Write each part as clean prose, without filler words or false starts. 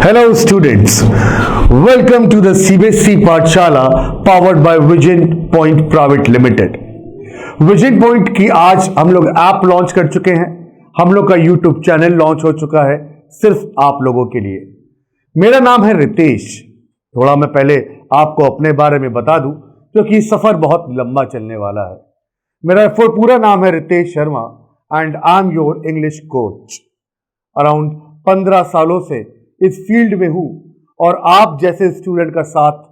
Hello students, welcome to the CBSE पाठशाला powered by Vision Point Private Limited। Vision point की आज हम लोग ऐप लॉन्च कर चुके हैं। हम लोग का यूट्यूब चैनल लॉन्च हो चुका है सिर्फ आप लोगों के लिए। मेरा नाम है रितेश। थोड़ा मैं पहले आपको अपने बारे में बता दूं क्योंकि सफर बहुत लंबा चलने वाला है। मेरा पूरा नाम है Ritesh Sharma and I am your English coach. Around 15 सालों से इस फील्ड में हूं और आप जैसे स्टूडेंट का साथ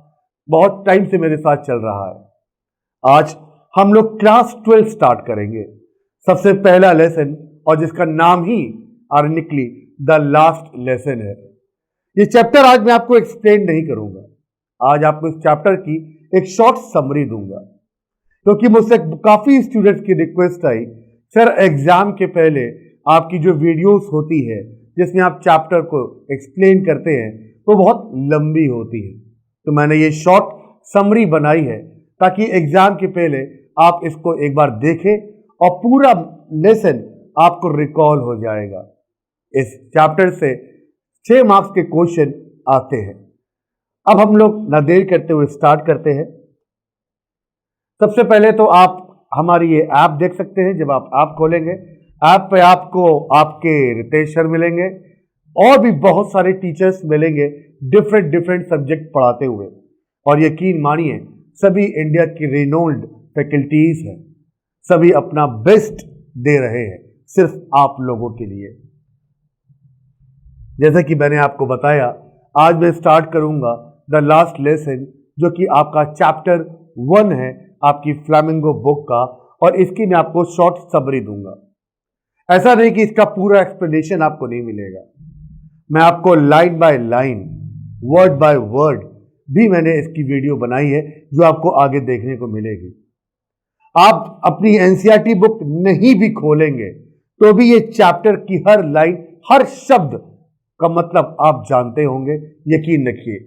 बहुत टाइम से मेरे साथ चल रहा है। आज हम लोग क्लास 12 स्टार्ट करेंगे। सबसे पहला लेसन और जिसका नाम ही आयरनिकली द लास्ट लेसन है। ये चैप्टर आज मैं आपको एक्सप्लेन नहीं करूंगा। आज आपको इस चैप्टर की एक शॉर्ट समरी दूंगा क्योंकि मुझसे काफी स्टूडेंट्स की रिक्वेस्ट आई, सर एग्जाम के पहले आपकी जो वीडियोस होती है जिसमें आप चैप्टर को एक्सप्लेन करते हैं वो बहुत लंबी होती है। तो मैंने ये शॉर्ट समरी बनाई है ताकि एग्जाम के पहले आप इसको एक बार देखें और पूरा लेसन आपको रिकॉल हो जाएगा। इस चैप्टर से 6 मार्क्स के क्वेश्चन आते हैं। अब हम लोग ना देर करते हुए स्टार्ट करते हैं। सबसे पहले तो आप हमारी ये ऐप देख सकते हैं। जब आप ऐप खोलेंगे, ऐप पे आपको आपके रितेश सर मिलेंगे और भी बहुत सारे टीचर्स मिलेंगे डिफरेंट सब्जेक्ट पढ़ाते हुए। और यकीन मानिए सभी इंडिया की रिनोल्ड फैकल्टीज हैं, सभी अपना बेस्ट दे रहे हैं सिर्फ आप लोगों के लिए। जैसा कि मैंने आपको बताया, आज मैं स्टार्ट करूंगा द लास्ट लेसन जो कि आपका चैप्टर 1 है आपकी फ्लैमिंगो बुक का, और इसकी मैं आपको शॉर्ट समरी दूंगा। ऐसा नहीं कि इसका पूरा एक्सप्लेनेशन आपको नहीं मिलेगा, मैं आपको line by line word by word भी मैंने इसकी वीडियो बनाई है जो आपको आगे देखने को मिलेगी। आप अपनी एनसीईआरटी बुक नहीं भी खोलेंगे तो भी ये चैप्टर की हर लाइन हर शब्द का मतलब आप जानते होंगे, यकीन रखिए।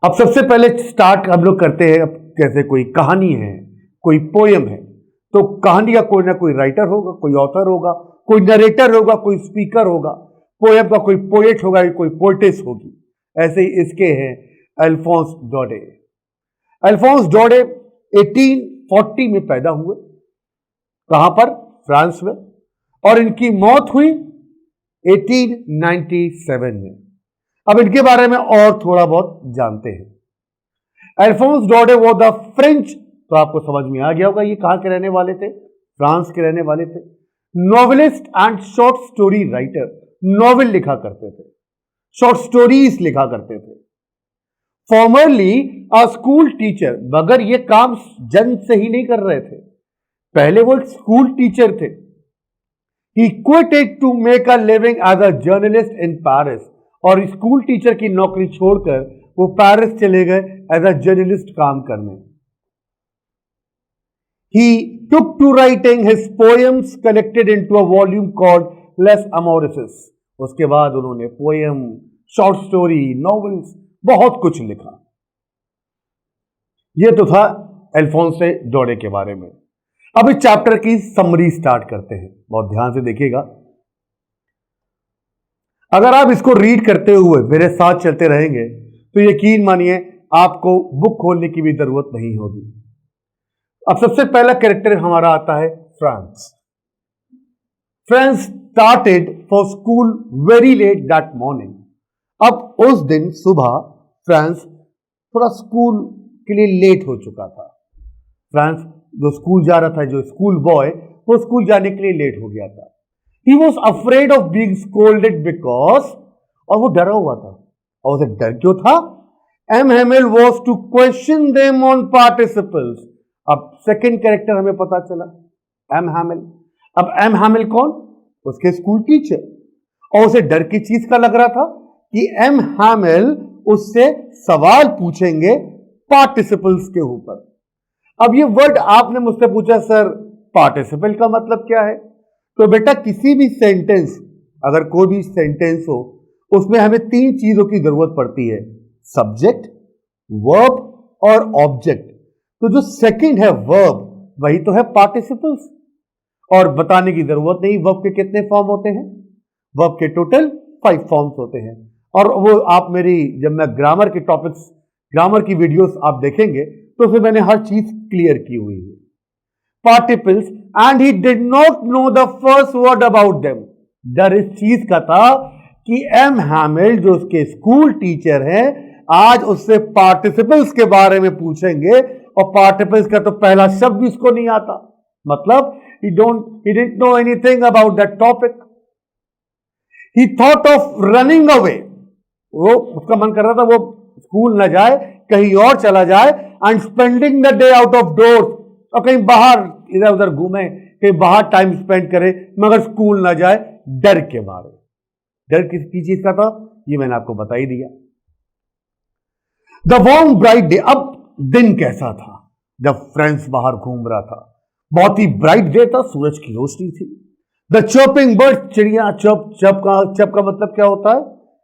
अब सबसे पहले स्टार्ट हम लोग करते हैं। अब जैसे कोई कहानी है, कोई पोयम है, तो कहानी का कोई ना कोई राइटर होगा, कोई ऑथर होगा, कोई नरेटर होगा, कोई स्पीकर होगा। पोयम का कोई पोएट होगा, कोई पोएटेस होगी। ऐसे ही इसके हैं अल्फोंस डौडे। अल्फोंस डौडे 1840 में पैदा हुए। कहां पर? फ्रांस में। और इनकी मौत हुई 1897 में। अब इनके बारे में और थोड़ा बहुत जानते हैं। अल्फोंस डौडे वो द फ्रेंच, तो आपको समझ में आ गया होगा ये कहां के रहने वाले थे, फ्रांस के रहने वाले थे। Novelist and short story writer, novel लिखा करते थे, शॉर्ट स्टोरीज लिखा करते थे। फॉर्मरली अ स्कूल टीचर, मगर ये काम जन्म से ही नहीं कर रहे थे, पहले वो एक स्कूल टीचर थे। He quitted to make a living as a journalist in Paris, और स्कूल टीचर की नौकरी छोड़कर वो पेरिस चले गए एज अ जर्नलिस्ट काम करने। He took to writing his poems collected into a volume called Les Amoureuses। उसके बाद उन्होंने पोएम, शॉर्ट स्टोरी, नॉवेल्स बहुत कुछ लिखा। यह तो था अल्फोंस डौडे के बारे में। अब इस चैप्टर की समरी स्टार्ट करते हैं। बहुत ध्यान से देखिएगा। अगर आप इसको रीड करते हुए मेरे साथ चलते रहेंगे तो यकीन मानिए आपको बुक खोलने की भी जरूरत नहीं होगी। अब सबसे पहला कैरेक्टर हमारा आता है France. France started for school very let that morning. अब उस दिन सुबह फ्रांस थोड़ा स्कूल के लिए लेट हो चुका था। फ्रांस जो स्कूल जा रहा था, जो स्कूल बॉय, वो स्कूल जाने के लिए लेट हो गया था। He was afraid of being scolded because, और वो डरा हुआ था। और उसे डर क्यों था? M. Hamel was to question them on participles। अब सेकंड कैरेक्टर हमें पता चला, एम हैमिल। अब एम हैमिल कौन? उसके स्कूल टीचर। और उसे डर की चीज का लग रहा था कि एम हैमिल उससे सवाल पूछेंगे पार्टिसिपल्स के ऊपर। अब ये वर्ड आपने मुझसे पूछा, सर पार्टिसिपल का मतलब क्या है? तो बेटा किसी भी सेंटेंस, अगर कोई भी सेंटेंस हो, उसमें हमें 3 चीजों की जरूरत पड़ती है, सब्जेक्ट, वर्ब और ऑब्जेक्ट। तो जो सेकंड है वर्ब, वही तो है पार्टिसिपल्स। और बताने की जरूरत नहीं वर्ब के कितने फॉर्म होते हैं, वर्ब के टोटल 5 फॉर्म्स होते हैं। और वो आप मेरी जब मैं ग्रामर के टॉपिक्स, ग्रामर की वीडियोस आप देखेंगे तो फिर मैंने हर चीज क्लियर की हुई है। Particles and he did not know the first word about them. डर इस चीज का था कि एम हैमिल जो उसके स्कूल टीचर हैं आज उससे पार्टिसिपल्स के बारे में पूछेंगे और पार्टिसिपल्स का तो पहला शब्द भी उसको नहीं आता। मतलब he didn't know anything about that topic. He thought of running away. वो उसका मन कर रहा था वो स्कूल न जाए, कहीं और चला जाए, and spending the day out of doors, और कहीं बाहर इधर उधर घूमे, कहीं बाहर टाइम स्पेंड करे, मगर स्कूल न जाए डर के मारे। डर किस चीज का था ये मैंने आपको बता ही दिया। द वार्म ब्राइट डे, अब दिन कैसा था जब फ्रेंड्स बाहर घूम रहा था। बहुत ही ब्राइट डे था, सूरज की रोशनी थी। द चर्पिंग बर्ड, चिड़िया चप चप का मतलब क्या होता है?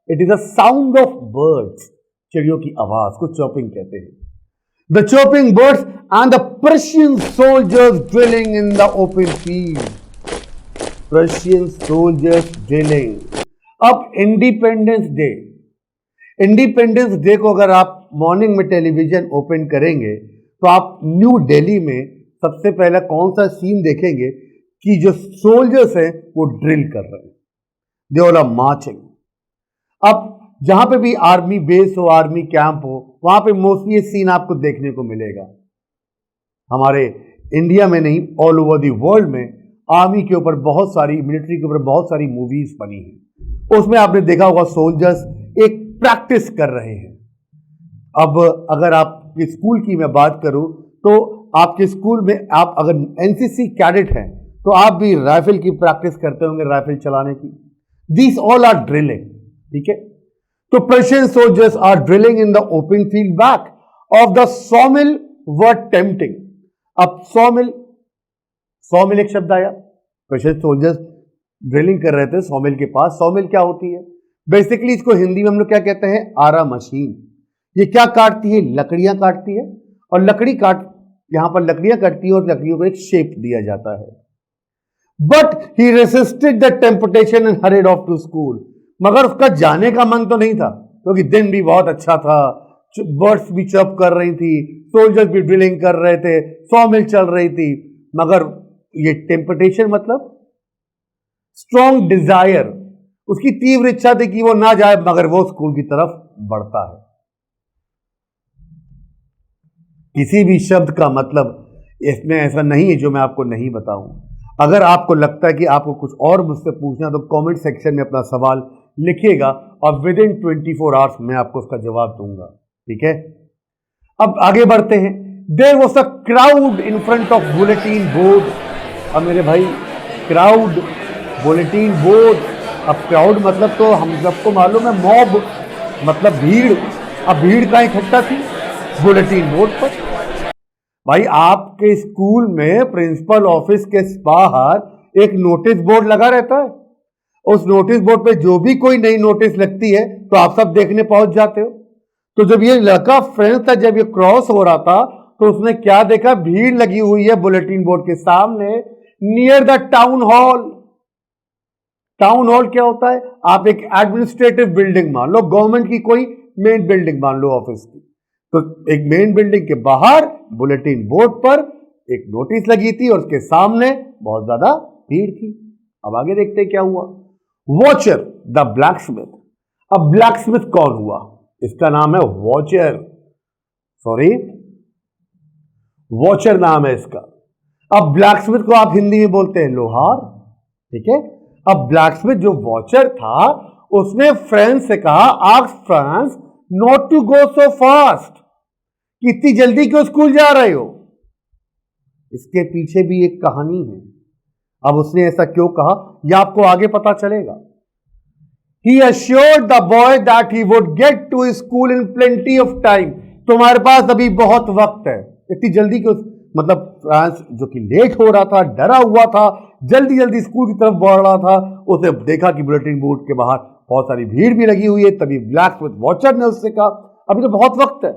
It is a sound of birds, चिड़ियों की आवाज को चर्पिंग कहते हैं। The chirping birds and the Persian soldiers drilling in the open field. Persian soldiers drilling. अब इंडिपेंडेंस डे, इंडिपेंडेंस डे को अगर आप मॉर्निंग में टेलीविजन ओपन करेंगे तो आप न्यू दिल्ली में सबसे पहला कौन सा सीन देखेंगे कि जो सोल्जर्स हैं वो ड्रिल कर रहे हैं, दे ऑल आर मार्चिंग। अब जहां पे भी आर्मी बेस हो, आर्मी कैंप हो, वहां पे मोस्टली ये सीन आपको देखने को मिलेगा। हमारे इंडिया में नहीं, ऑल ओवर दी वर्ल्ड में आर्मी के ऊपर बहुत सारी, मिलिट्री के ऊपर बहुत सारी मूवीज बनी हैं। उसमें आपने देखा होगा सोल्जर्स एक प्रैक्टिस कर रहे हैं। अब अगर आपके स्कूल की मैं बात करूं तो आपके स्कूल में आप अगर एनसीसी कैडेट हैं तो आप भी राइफल की प्रैक्टिस करते होंगे, राइफल चलाने की। दीज ऑल आर ड्रिलिंग, ठीक है। तो Persian soldiers are drilling in the open field back of the sawmill were tempting. अब सॉमिल एक शब्द आया, पर्शियन सोल्जर्स ड्रिलिंग कर रहे थे सॉमिल के पास। सॉमिल क्या होती है? बेसिकली इसको हिंदी में हम लोग क्या कहते हैं? आरा मशीन। ये क्या काटती है? लकड़ियां काटती है, और यहां पर लकड़ियां कटती है और लकड़ियों को एक शेप दिया जाता है। But he resisted the temptation and hurried off to school. मगर उसका जाने का मन तो नहीं था, क्योंकि दिन भी बहुत अच्छा था, बर्ड्स भी चप कर रही थी, सोल्जर्स भी ड्रिलिंग कर रहे थे, सॉमिल चल रही थी। मगर ये टेम्पटेशन मतलब स्ट्रॉन्ग डिजायर, उसकी तीव्र इच्छा थी कि वो ना जाए, मगर वो स्कूल की तरफ बढ़ता है। किसी भी शब्द का मतलब इसमें ऐसा नहीं है जो मैं आपको नहीं बताऊं। अगर आपको लगता है कि आपको कुछ और मुझसे पूछना तो कमेंट सेक्शन में अपना सवाल लिखिएगा और विद इन 24 आवर्स मैं आपको उसका जवाब दूंगा, ठीक है। अब आगे बढ़ते हैं। There was a crowd in front of bulletin board. अब मेरे भाई क्राउड, बुलेटिन बोर्ड, अब क्राउड मतलब तो हम सबको मालूम है मॉब, मतलब भीड़। अब भीड़ का इकट्ठा थी बुलेटिन बोर्ड पर। भाई आपके स्कूल में प्रिंसिपल ऑफिस के बाहर एक नोटिस बोर्ड लगा रहता है। उस नोटिस बोर्ड पे जो भी कोई नई नोटिस लगती है तो आप सब देखने पहुंच जाते हो। तो जब ये लड़का फ्रेंड था, जब ये क्रॉस हो रहा था तो उसने क्या देखा? भीड़ लगी हुई है बुलेटिन बोर्ड के सामने, near the town hall. Town hall क्या होता है? आप एक एडमिनिस्ट्रेटिव बिल्डिंग मान लो, गवर्नमेंट की कोई मेन बिल्डिंग मान लो, ऑफिस की। तो एक मेन बिल्डिंग के बाहर बुलेटिन बोर्ड पर एक नोटिस लगी थी और उसके सामने बहुत ज्यादा भीड़ थी। अब आगे देखते हैं क्या हुआ। Watcher the blacksmith. अब ब्लैकस्मिथ कौन हुआ? इसका नाम है वॉचर, सॉरी वॉचर नाम है इसका। अब ब्लैकस्मिथ को आप हिंदी में बोलते हैं लोहार, ठीक है। अब ब्लैकस्मिथ जो वॉचर था उसने फ्रेंड्स से कहा, ask friends not to go so fast, कि इतनी जल्दी क्यों स्कूल जा रहे हो? इसके पीछे भी एक कहानी है। अब उसने ऐसा क्यों कहा यह आपको आगे पता चलेगा। He assured the boy that he would get to school in plenty of time. तुम्हारे पास अभी बहुत वक्त है, इतनी जल्दी क्यों? मतलब फ्रांस जो कि लेट हो रहा था, डरा हुआ था, जल्दी जल्दी स्कूल की तरफ बढ़ रहा था, उसने देखा कि बुलेटिन बोर्ड के बाहर बहुत सारी भीड़ भी लगी हुई है। तभी ब्लैकस्मिथ वॉचर ने उससे कहा, अभी तो बहुत वक्त है,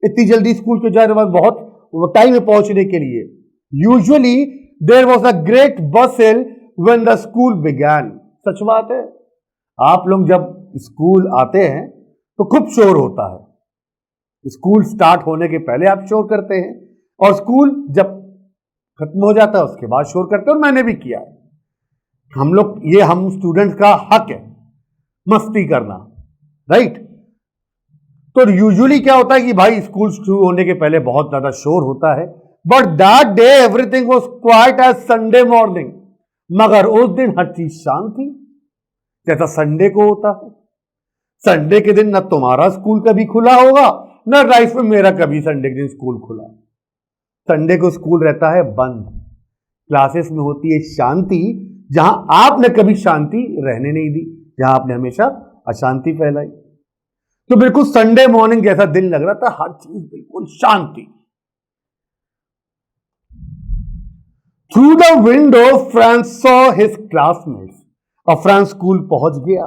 इतनी जल्दी स्कूल क्यों जा रहे हो? बहुत टाइम है पहुंचने के लिए। Usually there was a great bustle when the school began. सच बात है। आप लोग जब स्कूल आते हैं तो खूब शोर होता है। स्कूल स्टार्ट होने के पहले आप शोर करते हैं और स्कूल जब खत्म हो जाता है उसके बाद शोर करते हैं, और मैंने भी किया है। हम स्टूडेंट्स का हक है मस्ती करना, राइट। तो यूजुअली क्या होता है कि भाई स्कूल शुरू होने के पहले बहुत ज्यादा शोर होता है, but that day everything was quiet as Sunday morning. मगर उस दिन हर चीज शांत थी, जैसा संडे को होता है। संडे के दिन न तुम्हारा स्कूल कभी खुला होगा, न लाइफ में मेरा कभी संडे के दिन स्कूल खुला। संडे को स्कूल रहता है बंद, क्लासेस में होती है शांति, जहां आपने कभी शांति रहने नहीं दी, जहां आपने हमेशा अशांति फैलाई। तो बिल्कुल संडे मॉर्निंग जैसा दिन लग रहा था, हर चीज बिल्कुल शांति। Through the window Franz saw his classmates. और फ्रांस स्कूल पहुंच गया।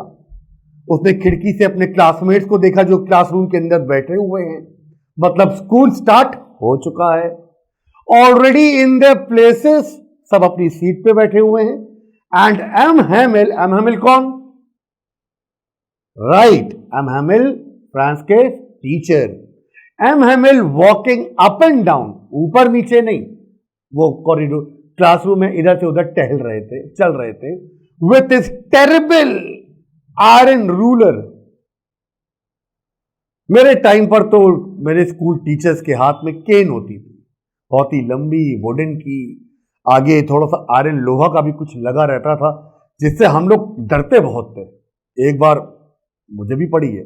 उसने खिड़की से अपने क्लासमेट्स को देखा जो क्लासरूम के अंदर बैठे हुए हैं, मतलब स्कूल स्टार्ट हो चुका है। ऑलरेडी इन देयर प्लेसेस, सब अपनी सीट पे बैठे हुए हैं। एंड एम हैमिल कौन? राइट, एम हैमिल फ्रांस के टीचर। M Hamel walking up and down, ऊपर नीचे नहीं, वो कॉरिडोर क्लासरूम में इधर से उधर चल रहे थे with his terrible iron ruler. मेरे टाइम पर तो मेरे स्कूल टीचर्स के हाथ में केन होती थी, बहुत ही लंबी वुडन की, आगे थोड़ा सा आयरन लोहा का भी कुछ लगा रहता था, जिससे हम लोग डरते बहुत थे। एक बार मुझे भी पड़ी है।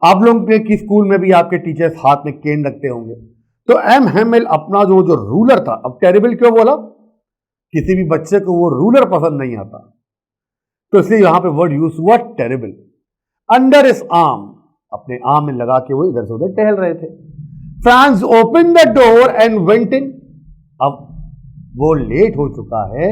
आप लोग के स्कूल में भी आपके टीचर्स हाथ में केन रखते होंगे। तो एम हैमिल अपना जो रूलर था, अब टेरिबल क्यों बोला? किसी भी बच्चे को वो रूलर पसंद नहीं आता, तो इसलिए यहां पे वर्ड यूज हुआ टेरिबल। अंडर इस आर्म, अपने आर्म में लगा के वो इधर से उधर टहल रहे थे। France open the door and went in. अब वो लेट हो चुका है,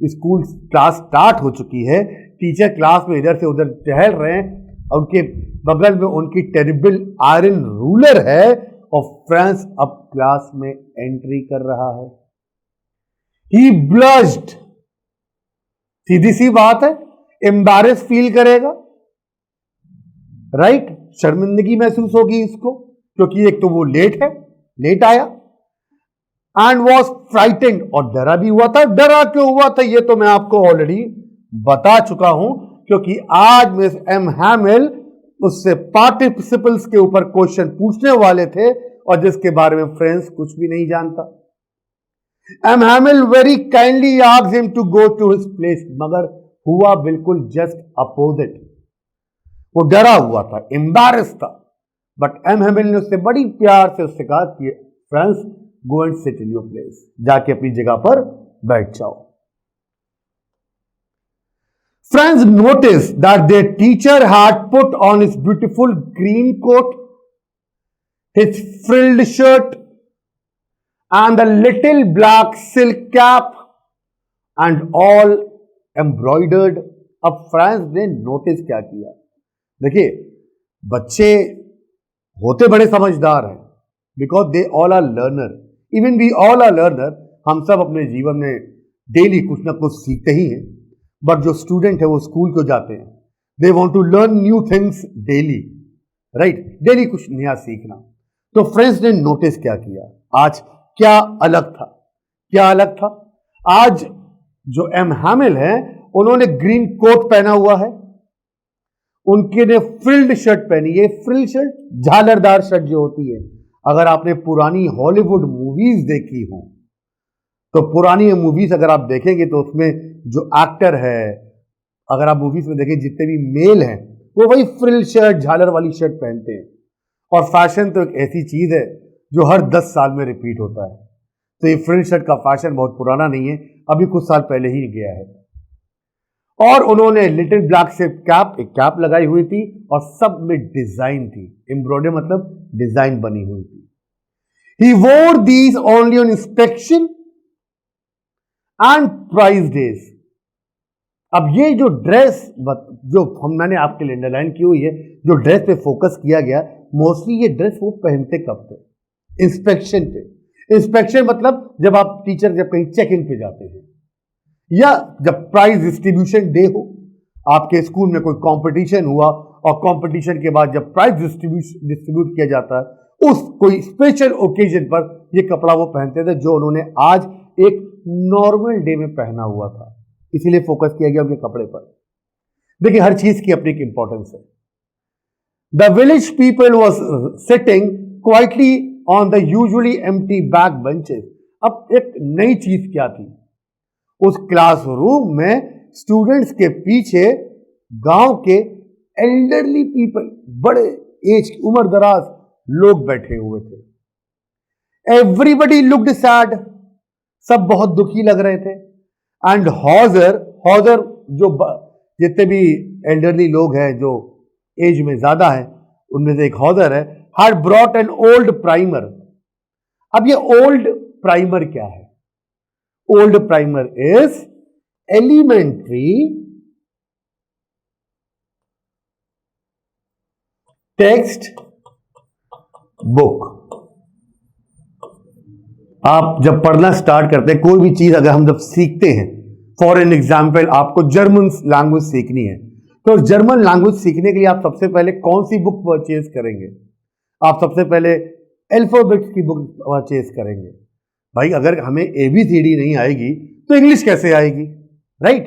स्कूल क्लास स्टार्ट हो चुकी है, टीचर क्लास में इधर से उधर टहल रहे हैं, और उनके बगल में उनकी टेरिबल आयरन रूलर है, और फ्रांस अब क्लास में एंट्री कर रहा है। ही ब्लश्ड, सीधी सी बात है, एम्बैरेस फील करेगा, राइट, शर्मिंदगी महसूस होगी इसको, क्योंकि एक तो वो लेट आया। एंड वॉज फ्राइटेंड, और डरा भी हुआ था। डरा क्यों हुआ था ये तो मैं आपको ऑलरेडी बता चुका हूं, क्योंकि आज मिस एम हैमिल उससे पार्टिसिपल्स के ऊपर क्वेश्चन पूछने वाले थे, और जिसके बारे में फ्रेंड्स कुछ भी नहीं जानता। M Hamel very kindly asked him to go to his place, मगर हुआ बिल्कुल जस्ट अपोजिट। वो डरा हुआ था, एम्बैरेस था, बट एम हैमिल ने उससे बड़ी प्यार से उससे कहा कि France, go and sit in your place, जाके अपनी जगह पर बैठ जाओ। Franz noticed that their teacher had put on his beautiful green coat, his frilled shirt, and the little black silk cap, and all embroidered. अब Franz ने notice क्या किया? देखिए, बच्चे होते बड़े समझदार हैं, because they all are learner, even we all are learner. हम सब अपने जीवन में डेली कुछ ना कुछ सीखते ही हैं, बट जो स्टूडेंट है वो स्कूल को जाते हैं, they want to learn new things daily, right, daily कुछ नया सीखना। तो फ्रेंड्स ने नोटिस क्या किया? आज क्या अलग था? आज जो एम हैमिल है उन्होंने ग्रीन कोट पहना हुआ है, उनके ने फ्रिल्ड शर्ट पहनी है। फ्रिल्ड शर्ट, झालरदार शर्ट जो होती है, अगर आपने पुरानी हॉलीवुड मूवीज देखी हो, तो पुरानी मूवीज अगर आप देखेंगे तो उसमें जो एक्टर है, अगर आप मूवीज में देखें जितने भी मेल हैं, वो वही फ्रिल शर्ट, झालर वाली शर्ट पहनते हैं। और फैशन तो एक ऐसी चीज है जो हर 10 साल में रिपीट होता है। तो ये फ्रिल शर्ट का फैशन बहुत पुराना नहीं है, अभी कुछ साल पहले ही गया है। और उन्होंने लिटिल ब्लैक से एक कैप लगाई हुई थी, और सब में डिजाइन थी, एम्ब्रॉयडरी मतलब डिजाइन बनी हुई थी। He wore these only on inspection and prize days. अब ये जो ड्रेस जो मैंने आपके लिए अंडरलाइन की हुई है, जो ड्रेस पे फोकस किया गया, मोस्टली ये ड्रेस वो पहनते कब थे? इंस्पेक्शन पे। इंस्पेक्शन मतलब जब कहीं चेक इन पे जाते हैं, या जब प्राइज डिस्ट्रीब्यूशन डे हो, आपके स्कूल में कोई कंपटीशन हुआ और कंपटीशन के बाद जब प्राइज डिस्ट्रीब्यूट किया जाता है, उस कोई स्पेशल ओकेजन पर ये कपड़ा वो पहनते थे जो उन्होंने आज एक नॉर्मल डे में पहना हुआ था, इसीलिए फोकस किया गया उनके कपड़े पर। देखिए, हर चीज की अपनी एक इंपॉर्टेंस है। The village people was sitting quietly on the usually empty back benches. अब एक नई चीज क्या थी, उस क्लासरूम में स्टूडेंट्स के पीछे गांव के एल्डरली पीपल, बड़े एज उम्र दराज लोग बैठे हुए थे। एवरीबडी लुक्ड सैड, सब बहुत दुखी लग रहे थे। एंड हॉजर जो जितने भी एल्डरली लोग हैं जो एज में ज्यादा है, उनमें से एक हॉजर है, had brought an old primer. अब ये ओल्ड प्राइमर क्या है? Old primer is elementary text book. आप जब पढ़ना स्टार्ट करते हैं, कोई भी चीज अगर हम जब सीखते हैं, फॉर एन एग्जाम्पल आपको जर्मन लैंग्वेज सीखनी है, तो जर्मन लैंग्वेज सीखने के लिए आप सबसे पहले कौन सी बुक परचेज करेंगे? आप सबसे पहले अल्फाबेट्स की बुक परचेज करेंगे। भाई, अगर हमें ABCD नहीं आएगी तो इंग्लिश कैसे आएगी, राइट?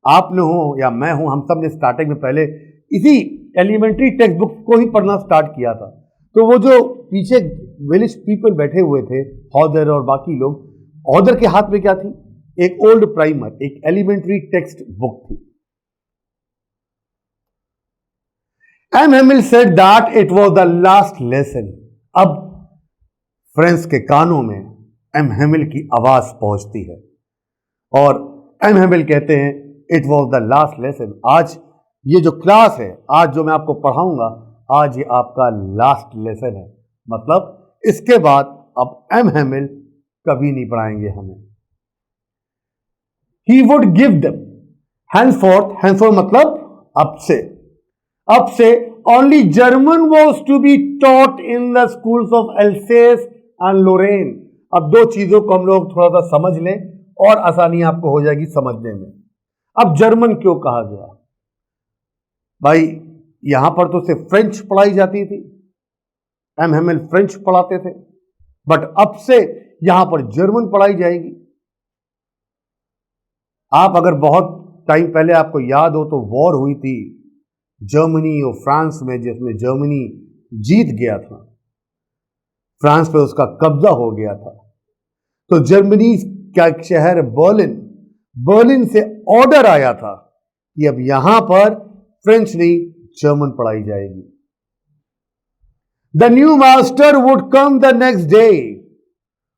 आपने हो या मैं हूं, हम सब ने स्टार्टिंग में पहले इसी एलिमेंट्री टेक्स्ट बुक को ही पढ़ना स्टार्ट किया था। तो वो जो पीछे विलेज पीपल बैठे हुए थे, हॉदर और बाकी लोग, हॉदर के हाथ में क्या थी? एक ओल्ड प्राइमर, एक एलिमेंट्री टेक्स्ट बुक थी। M Hamel said that it was the last lesson. अब फ्रेंड्स के कानों में एम हेमिल की आवाज पहुंचती है और एम हेमिल कहते हैं it was the last lesson. आज ये जो क्लास है, आज जो मैं आपको पढ़ाऊंगा, आज ये आपका लास्ट लेसन है। मतलब इसके बाद अब एम हेमिल कभी नहीं पढ़ाएंगे हमें। He would give them henceforth मतलब अब से only German was to be taught in the schools of Alsace and Lorraine। अब दो चीजों को हम लोग थोड़ा सा समझ लें और आसानी आपको हो जाएगी समझने में। अब जर्मन क्यों कहा गया? भाई, यहां पर तो सिर्फ फ्रेंच पढ़ाई जाती थी, एम हेमिल फ्रेंच पढ़ाते थे, बट अब से यहां पर जर्मन पढ़ाई जाएगी। आप अगर बहुत टाइम पहले आपको याद हो तो वॉर हुई थी जर्मनी और फ्रांस में, जिसमें जर्मनी जीत गया था, फ्रांस पे उसका कब्जा हो गया था। तो जर्मनी का एक शहर बर्लिन से ऑर्डर आया था कि अब यहां पर फ्रेंच नहीं जर्मन पढ़ाई जाएगी। The new master would come the next day.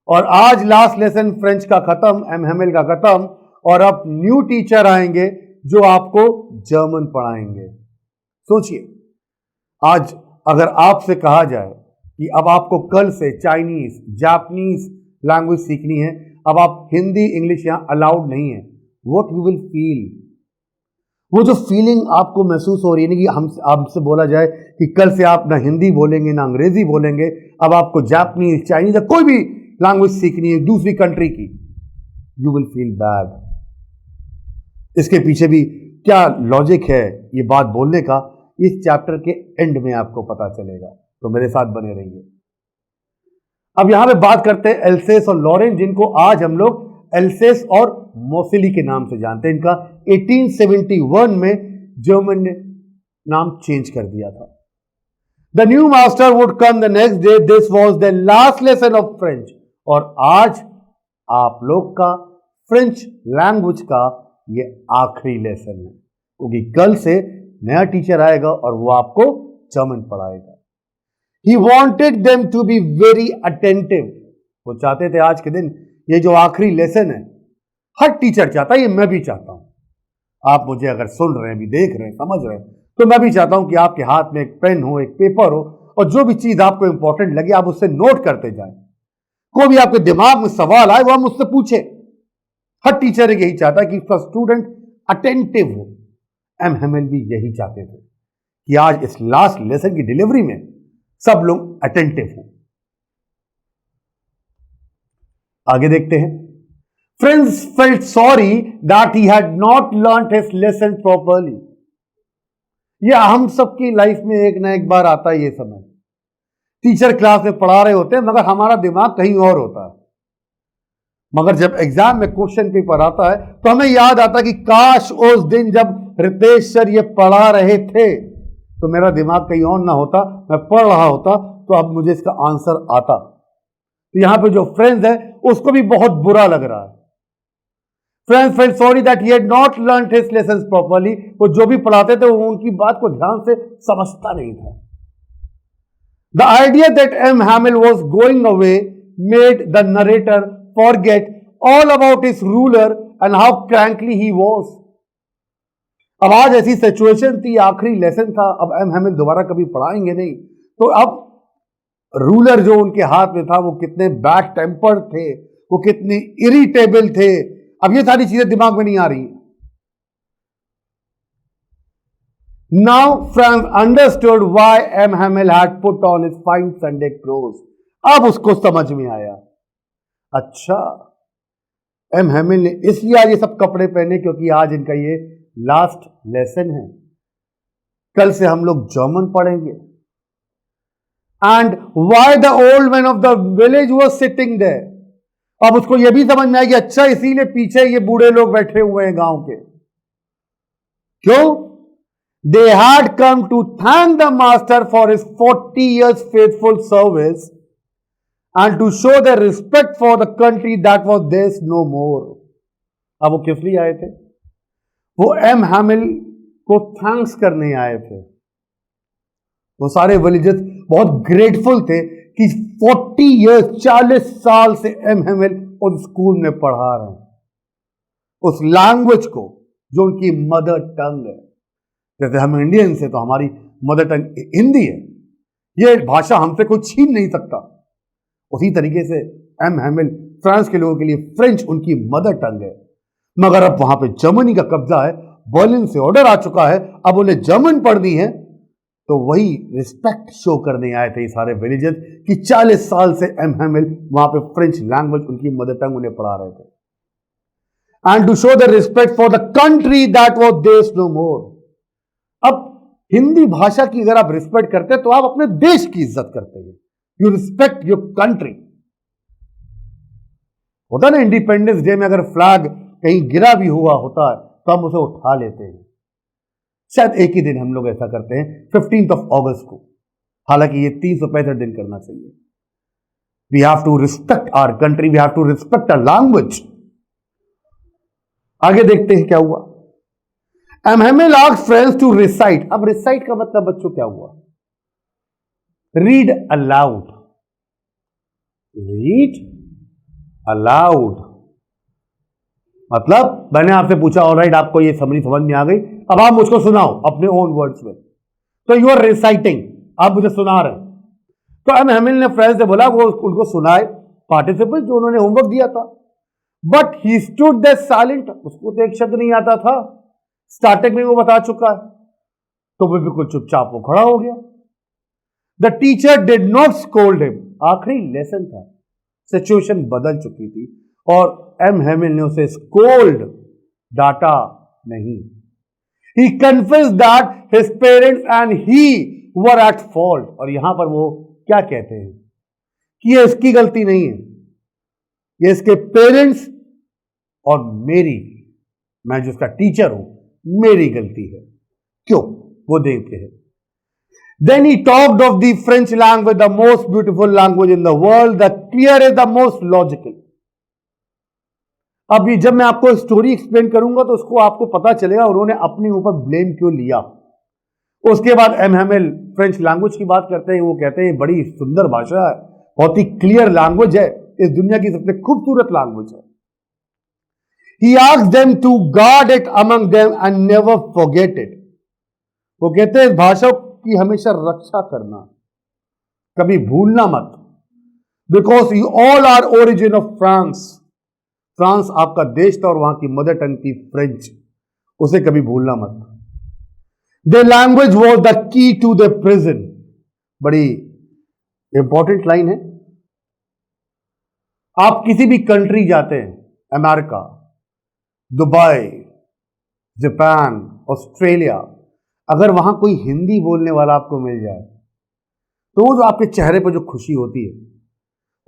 और आज लास्ट लेसन फ्रेंच का खत्म, एम हेमिल का खत्म, और अब न्यू टीचर आएंगे जो आपको जर्मन पढ़ाएंगे। सोचिए, आज अगर आपसे कहा जाए कि अब आपको कल से चाइनीज, जापानीज लैंग्वेज सीखनी है, अब आप हिंदी इंग्लिश यहां अलाउड नहीं है, व्हाट यू विल फील? वो जो फीलिंग आपको महसूस हो रही है ना कि हमसे बोला जाए कि कल से आप ना हिंदी बोलेंगे ना अंग्रेजी बोलेंगे, अब आपको जापानीज, चाइनीज या कोई भी लैंग्वेज सीखनी है दूसरी कंट्री की, यू विल फील बैड। इसके पीछे भी क्या लॉजिक है ये बात बोलने का, इस चैप्टर के एंड में आपको पता चलेगा, तो मेरे साथ बने रहिए। अब यहां पे बात करते हैं एल्सेस और लॉरेन, जिनको आज हम लोग एल्सेस और मोसिली के नाम से जानते हैं। इनका 1871 में जर्मन ने नाम चेंज कर दिया था। The new master would come the next day, this was the last lesson of French. और आज आप लोग का फ्रेंच लैंग्वेज का ये आखिरी लेसन है, क्योंकि कल से नया टीचर आएगा और वो आपको German पढ़ाएगा। He wanted them to be very attentive। वो चाहते थे आज के दिन ये जो आखिरी लेसन है, हर टीचर चाहता है, ये मैं भी चाहता हूं। आप मुझे अगर सुन रहे हैं, भी देख रहे हैं, समझ रहे हैं, तो मैं भी चाहता हूं कि आपके हाथ में एक पेन हो, एक पेपर हो, और जो भी चीज आपको इंपॉर्टेंट लगे आप उससे नोट करते जाएं। कोई भी आपके दिमाग में सवाल आए वो आप मुझसे पूछे। हर टीचर यही चाहता है कि उसका स्टूडेंट अटेंटिव हो। एम हेमिल भी यही चाहते थे कि आज इस लास्ट लेसन की डिलीवरी में सब लोग अटेंटिव हो। आगे देखते हैं। Friends felt sorry that he had not learned his lesson properly. ये हम सबकी लाइफ में एक ना एक बार आता है ये समय। टीचर क्लास में पढ़ा रहे होते हैं मगर हमारा दिमाग कहीं और होता है, मगर जब एग्जाम में क्वेश्चन पेपर आता है तो हमें याद आता है कि काश उस दिन जब रितेश सर ये पढ़ा रहे थे तो मेरा दिमाग कहीं और ना होता, मैं पढ़ रहा होता तो अब मुझे इसका आंसर आता। तो यहां पे जो फ्रेंड्स है उसको भी बहुत बुरा लग रहा है। Friends felt sorry that he had not learned his lessons properly. वो जो भी पढ़ाते थे वो उनकी बात को ध्यान से समझता नहीं था। The idea that M Hamel was going away made the narrator forget all about his ruler and how crankly he was। अब आज ऐसी सिचुएशन थी, आखिरी लेसन था, अब एम हैमिल दोबारा कभी पढ़ाएंगे नहीं, तो अब रूलर जो उनके हाथ में था वो कितने बैड टेम्पर्ड थे, वो कितने इरिटेबल थे, अब ये सारी चीजें दिमाग में नहीं आ रही। Now Frank understood why am हैमिल had put on his fine Sunday clothes. अब उसको समझ में आया, अच्छा एम हैमिल ने इसलिए आज ये सब कपड़े पहने क्योंकि आज इनका ये लास्ट लेसन है, कल से हम लोग जर्मन पढ़ेंगे। And why the old man of the village was sitting there. अब उसको ये भी समझ में आया कि अच्छा इसीलिए पीछे ये बूढ़े लोग बैठे हुए हैं गांव के, क्यों? They had come to thank the master for his 40 years faithful service and to show their respect for the country that was theirs no more। अब वो किस लिए आए थे? वो एम हैमिल को थैंक्स करने आए थे। वो सारे विलेजर्स बहुत ग्रेटफुल थे कि 40 years 40 साल से एम हैमिल उस स्कूल में पढ़ा रहे हैं उस लैंग्वेज को जो उनकी मदर टंग है। जैसे हम इंडियन से तो हमारी मदर टंग हिंदी है, ये भाषा हमसे कोई छीन नहीं सकता। उसी तरीके से एम हैमिल फ्रांस के लोगों के लिए फ्रेंच उनकी मदर टंग है, मगर अब वहां पे जर्मनी का कब्जा है, बर्लिन से ऑर्डर आ चुका है, अब उन्हें जर्मन पढ़नी है। तो वही रिस्पेक्ट शो करने आए थे ये सारे विलेजर्स कि 40 साल से एम हैमिल वहां पे फ्रेंच लैंग्वेज उनकी मदर टंग उन्हें पढ़ा रहे थे। And to show the respect for the country that was theirs no more. अब हिंदी भाषा की अगर आप रिस्पेक्ट करते हैं तो आप अपने देश की इज्जत करते हैं, यू रिस्पेक्ट योर कंट्री। होता ना इंडिपेंडेंस डे में अगर फ्लैग कहीं गिरा भी हुआ होता है तो हम उसे उठा लेते हैं। शायद एक ही दिन हम लोग ऐसा करते हैं 15th of August को, हालांकि ये 365 दिन करना चाहिए। We have to respect our country, we have to respect our language. आगे देखते हैं क्या हुआ। M Hamel asked friends to recite. अब रिसाइट का मतलब बच्चों क्या हुआ? Read aloud. रीड अलाउड मतलब मैंने आपसे पूछा ऑलराइट आपको ये समझ में आ गई, अब आप मुझको सुनाओ अपने ओन वर्ड्स में। तो यू आर रिसाइटिंग, आप मुझे सुना रहे हैं। तो एम हैमिल ने फ्रेंड्स से बोला वो उनको सुनाए, पार्टिसिपल जो उन्होंने होमवर्क दिया था। But he stood there silent. उसको तो एक शब्द नहीं आता था, स्टार्टिंग में वो बता चुका है, तो वो बिल्कुल चुपचाप वो खड़ा हो गया। The teacher did not scold him. आखिरी लेसन था, सिचुएशन बदल चुकी थी और एम हैमिल ने उसे स्कोल्ड डांटा नहीं। He confessed that his parents and he were at fault. और यहां पर वो क्या कहते हैं कि ये इसकी गलती नहीं है, ये इसके पेरेंट्स और मेरी, मैं जिसका टीचर हूं, मेरी गलती है। क्यों? वो देखते हैं। Then he talked of the French language, the most beautiful language in the world, the clearest, the most logical। अभी जब मैं आपको स्टोरी एक्सप्लेन करूंगा तो उसको आपको पता चलेगा उन्होंने अपने ऊपर ब्लेम क्यों लिया। उसके बाद एम हैमिल फ्रेंच लैंग्वेज की बात करते हैं, वो कहते हैं बड़ी सुंदर भाषा है, बहुत ही क्लियर लैंग्वेज है, इस दुनिया की सबसे खूबसूरत लैंग्वेज है। He asked them to guard it among them and never forget it। वो कहते हैं इस भाषा की हमेशा रक्षा करना, कभी भूलना मत। Because you all are origin of France. France आपका देश था और वहां की मदर टंग थी फ्रेंच, उसे कभी भूलना मत। The language was the key to the prison. बड़ी इंपॉर्टेंट लाइन है। आप किसी भी कंट्री जाते हैं, अमेरिका, दुबई, जापान, ऑस्ट्रेलिया, अगर वहां कोई हिंदी बोलने वाला आपको मिल जाए तो वो जो आपके चेहरे पर जो खुशी होती है,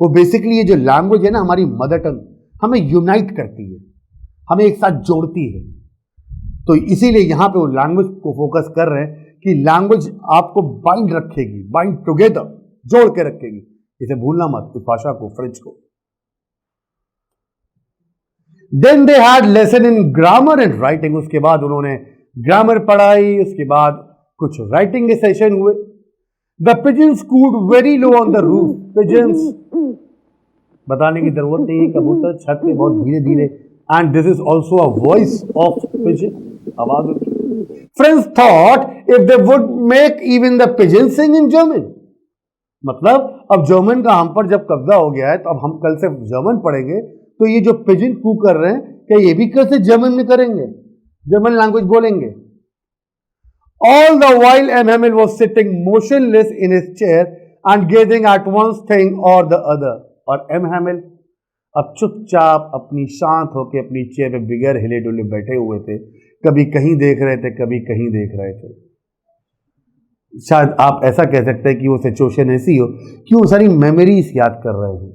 वो बेसिकली ये जो लैंग्वेज है ना, हमारी मदर टंग हमें यूनाइट करती है, हमें एक साथ जोड़ती है। तो इसीलिए यहां पे वो लैंग्वेज को फोकस कर रहे हैं कि लैंग्वेज आपको बाइंड रखेगी, बाइंड टुगेदर, जोड़ के रखेगी। इसे भूलना मत, इस भाषा को, फ्रेंच को। Then they had lesson in grammar and writing. उसके बाद उन्होंने ग्रामर पढ़ाई, उसके बाद कुछ राइटिंग के सेशन हुए। The pigeons cooed very low on the roof. Pigeons बताने की जरूरत नहीं है, कबूतर छत पे बहुत धीरे धीरे, and this is also a voice of pigeon, आवाज होती है। Friends thought if they would make even the pigeon sing in German. मतलब अब जर्मन का हम पर जब कब्जा हो गया है, तो अब हम कल से जर्मन पढ़ेंगे, तो ये जो पिजन कू कर रहे हैं, क्या ये भी कैसे जर्मन में करेंगे, जर्मन लैंग्वेज बोलेंगे। All the while M. Hamill was sitting motionless in his chair and gazing at one thing or the other. और M. Hamill अब चुपचाप अपनी शांत होकर अपनी चेयर पे बिगैर हिले डुले बैठे हुए थे, कभी कहीं देख रहे थे, कभी कहीं देख रहे थे। शायद आप ऐसा कह सकते हैं कि वो सिचुएशन ऐसी हो कि वो सारी मेमोरीज याद कर रहे हैं।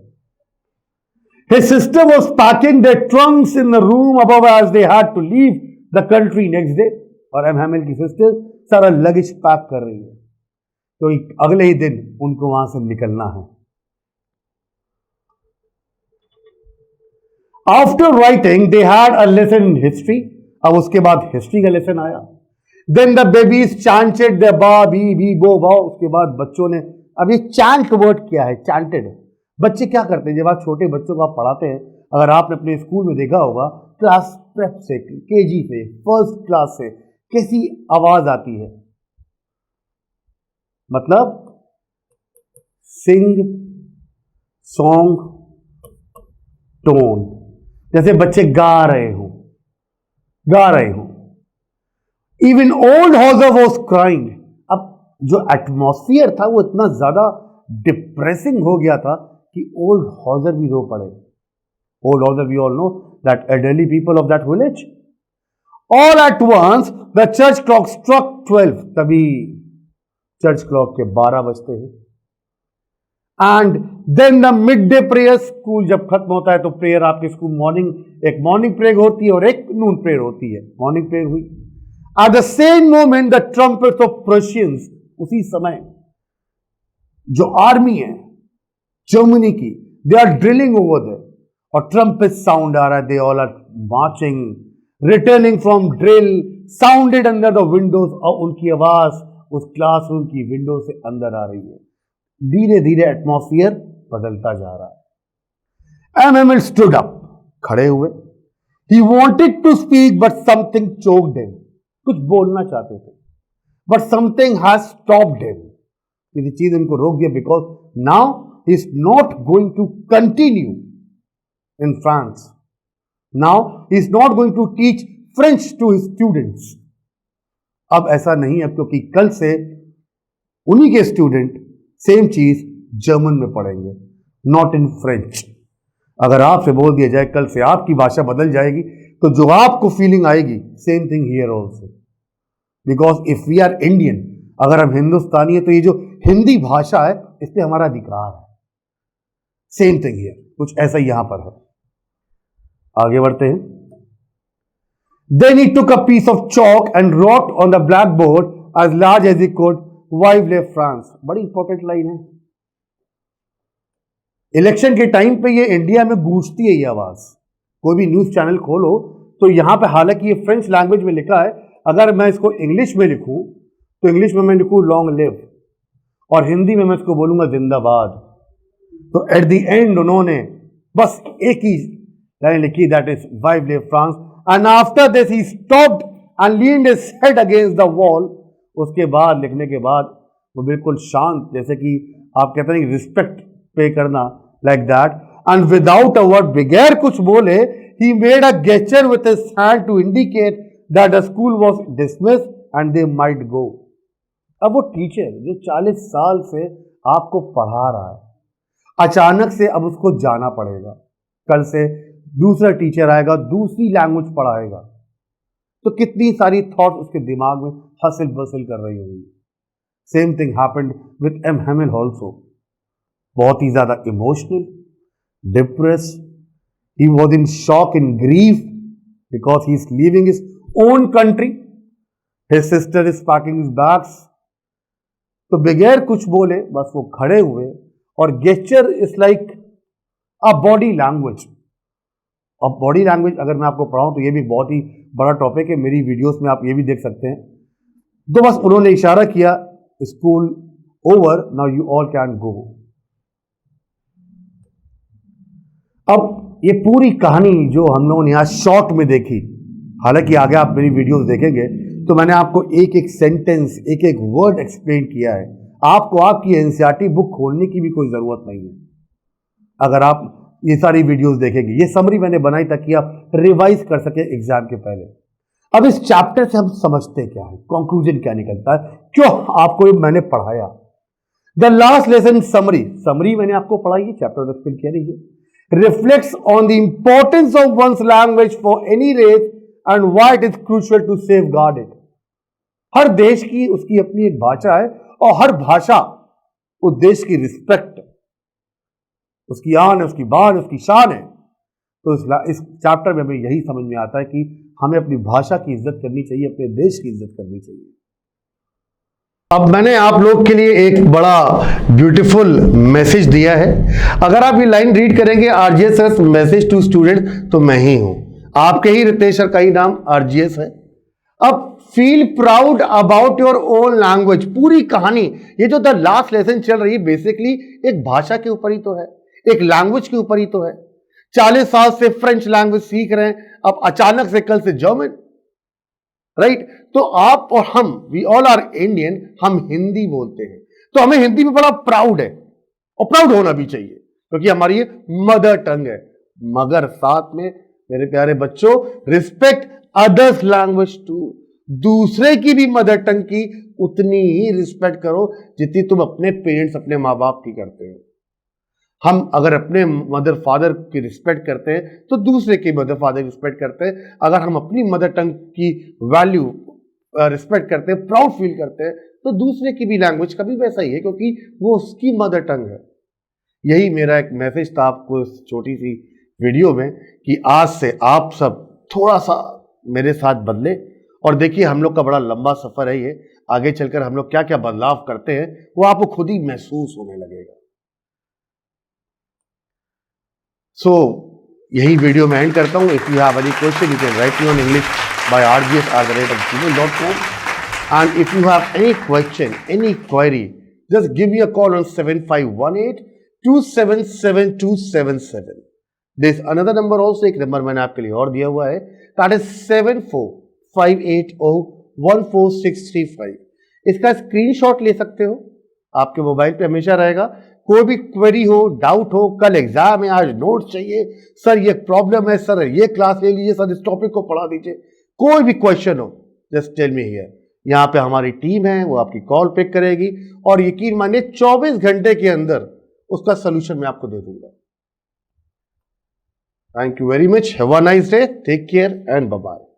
His sister was packing their trunks in the room above as they had to leave the country next day. और एम हैमिल की सिस्टर सारा लगेज पैक कर रही है, तो अगले ही दिन उनको वहां से निकलना है। After writing they had a lesson in history. अब उसके बाद हिस्ट्री का लेसन आया। Then the babies chanted the ba bi bi bo ba. उसके बाद बच्चों ने, अब ये चांट वर्ड क्या है, चांटेड। बच्चे क्या करते हैं जब आप छोटे बच्चों को आप पढ़ाते हैं, अगर आपने अपने स्कूल में देखा होगा, क्लास प्रेप से, केजी से, फर्स्ट क्लास से कैसी आवाज आती है, मतलब सिंग, सॉन्ग, टोन, जैसे बच्चे गा रहे हो। Even old Hauser was crying. अब जो एटमॉस्फियर था वो इतना ज्यादा डिप्रेसिंग हो गया था कि ओल्ड हॉजर भी रो पड़े। Old Hauser, we all know that elderly people of that village. All at once the church clock struck 12. तभी चर्च क्लॉक के 12 बजते हैं। And then the mid day prayer, school जब खत्म होता है तो प्रेयर आपके स्कूल एक मॉर्निंग प्रेयर होती है और एक नून प्रेयर होती है। मॉर्निंग प्रेयर हुई। At the same moment the trumpets of Prussians, उसी समय जो आर्मी है जर्मनी की, they are drilling over there, और ट्रम्पेट साउंड आ रहा है। They all are marching, returning from drill, sounded under the windows. और उनकी आवाज उस क्लासरूम की विंडो से अंदर आ रही है। धीरे धीरे एटमॉस्फियर बदलता जा रहा है। एम हैमिल स्टूड अप, खड़े हुए। He wanted to speak but something choked him. कुछ बोलना चाहते थे but something has stopped him. किसी चीज उनको रोक दिया, because now he is not going to continue in France. Now he is not going to teach French to his students. अब ऐसा नहीं है, क्योंकि कल से उन्हीं के स्टूडेंट सेम चीज जर्मन में पढ़ेंगे, नॉट इन फ्रेंच। अगर आपसे बोल दिया जाए कल से आपकी भाषा बदल जाएगी, तो जो आपको फीलिंग आएगी, same thing here also. Because if we are Indian, अगर हम हिंदुस्तानी है, तो ये जो हिंदी भाषा है इस पर हमारा अधिकार है। सेम थिंग हियर, कुछ ऐसा ही यहां पर है। आगे बढ़ते हैं। Then he took a piece of chalk and wrote on the blackboard as large as he could, "Vive la France." बड़ी इंपॉर्टेंट लाइन है। इलेक्शन के टाइम पे ये इंडिया में गूंजती है ये आवाज। कोई भी न्यूज चैनल खोलो तो यहां पे, हालांकि ये फ्रेंच लैंग्वेज में लिखा है, अगर मैं इसको इंग्लिश में लिखूं तो इंग्लिश में मैं लिखूं लॉन्ग लिव, और हिंदी में मैं इसको बोलूंगा जिंदाबाद। तो एट द एंड उन्होंने बस एक ही लाइन लिखी, दैट इज "वाइव ले France", and after this he stopped and leaned his head against the wall. उसके बाद, लिखने के बाद, वो बिल्कुल शांत, जैसे कि आप कहते हैं रिस्पेक्ट पे करना, like that, and without a word, बगैर कुछ बोले, he made a gesture with his hand to indicate that the school was dismissed and they might go. अब वो टीचर जो 40 साल से आपको पढ़ा रहा है, अचानक से अब उसको जाना पड़ेगा। कल से दूसरा टीचर आएगा, दूसरी लैंग्वेज पढ़ाएगा, तो कितनी सारी थॉट उसके दिमाग में हसिल बसिल कर रही होगी। Same thing happened with M Hamel also. बहुत ही ज्यादा emotional, depress, he was in shock, in grief because he is leaving his own country, his sister is packing his bags. तो बगैर कुछ बोले बस वो खड़े हुए, और gesture is like a body language. अब बॉडी लैंग्वेज अगर मैं आपको पढ़ाऊं तो ये भी बहुत ही बड़ा टॉपिक है, मेरी वीडियोस में आप ये भी देख सकते हैं। तो बस उन्होंने इशारा किया, school over, now you all can go. अब ये पूरी कहानी जो हम लोगों ने यहां शॉर्ट में देखी, हालांकि आगे आप मेरी वीडियोस देखेंगे तो मैंने आपको एक एक सेंटेंस, एक एक वर्ड एक्सप्लेन किया है। आपको आपकी एनसीईआरटी बुक खोलने की भी कोई जरूरत नहीं है अगर आप ये सारी वीडियोस देखेंगे। ये समरी मैंने बनाई ताकि आप रिवाइज कर सके एग्जाम के पहले। अब इस चैप्टर से हम समझते क्या है, कंक्लूजन क्या निकलता है, क्यों आपको ये मैंने पढ़ाया। The last lesson summary, summary मैंने आपको पढ़ाई है, चैप्टर एक्सप्लेन किया नहीं है। Reflects on the importance of one's language for any race and why it is crucial to safeguard it. हर देश की उसकी अपनी एक भाषा है, और हर भाषा उस देश की रिस्पेक्ट, उसकी आन है, उसकी बान है, उसकी शान है। तो इस चैप्टर में हमें यही समझ में आता है कि हमें अपनी भाषा की इज्जत करनी चाहिए, अपने देश की इज्जत करनी चाहिए। अब मैंने आप लोग के लिए एक बड़ा ब्यूटीफुल मैसेज दिया है। अगर आप ये लाइन रीड करेंगे, RGS sir message to student, तो मैं ही हूं, आपके ही रितेश सर का ही नाम आरजीएस है। अब feel proud about your own language, पूरी कहानी, ये जो द लास्ट लेसन चल रही है बेसिकली एक भाषा के ऊपर ही तो है, एक लैंग्वेज के ऊपर ही तो है। 40 साल से फ्रेंच लैंग्वेज सीख रहे हैं, अब अचानक से कल से जर्मन, राइट। तो आप और हम, वी ऑल आर इंडियन, हम हिंदी बोलते हैं, तो हमें हिंदी में बड़ा प्राउड है, और प्राउड होना भी चाहिए क्योंकि हमारी ये मदर टंग है। मगर साथ में मेरे प्यारे बच्चों, रिस्पेक्ट अदर्स लैंग्वेज टू, दूसरे की भी मदर टंग की उतनी ही रिस्पेक्ट करो जितनी तुम अपने पेरेंट्स, अपने माँ बाप की करते हो। हम अगर अपने मदर फादर की रिस्पेक्ट करते हैं तो दूसरे की मदर फादर की रिस्पेक्ट करते हैं। अगर हम अपनी मदर टंग की वैल्यू रिस्पेक्ट करते हैं, प्राउड फील करते हैं, तो दूसरे की भी लैंग्वेज का भी वैसा ही है क्योंकि वो उसकी मदर टंग है। यही मेरा एक मैसेज था आपको इस छोटी सी वीडियो में कि आज से आप सब थोड़ा सा मेरे साथ बदले, और देखिए हम लोग का बड़ा लंबा सफर है ये, आगे चलकर हम लोग क्या क्या बदलाव करते हैं वो आपको खुद ही महसूस होने लगेगा। सो यही वीडियो मैं एंड करता हूं। If you have any question you can write me on English by rgs@gmail.com, and if you have any question, any query, just give me a call on 7518-277-277. There's another number also, एक number मैंने आपके लिए और दिया हुआ है, that is 7458014635। इसका screenshot ले सकते हो, आपके मोबाइल पे हमेशा रहेगा। कोई भी क्वेरी हो, डाउट हो, कल एग्जाम है, आज नोट्स चाहिए, सर ये प्रॉब्लम है, सर ये क्लास ले लीजिए, सर इस टॉपिक को पढ़ा दीजिए, कोई भी क्वेश्चन हो, जस्ट टेल मी हियर। यहां पे हमारी टीम है, वो आपकी कॉल पिक करेगी, और यकीन मानिए 24 घंटे के अंदर उसका सोल्यूशन मैं आपको दे दूंगा। Thank you very much, have a nice day, take care and bye bye.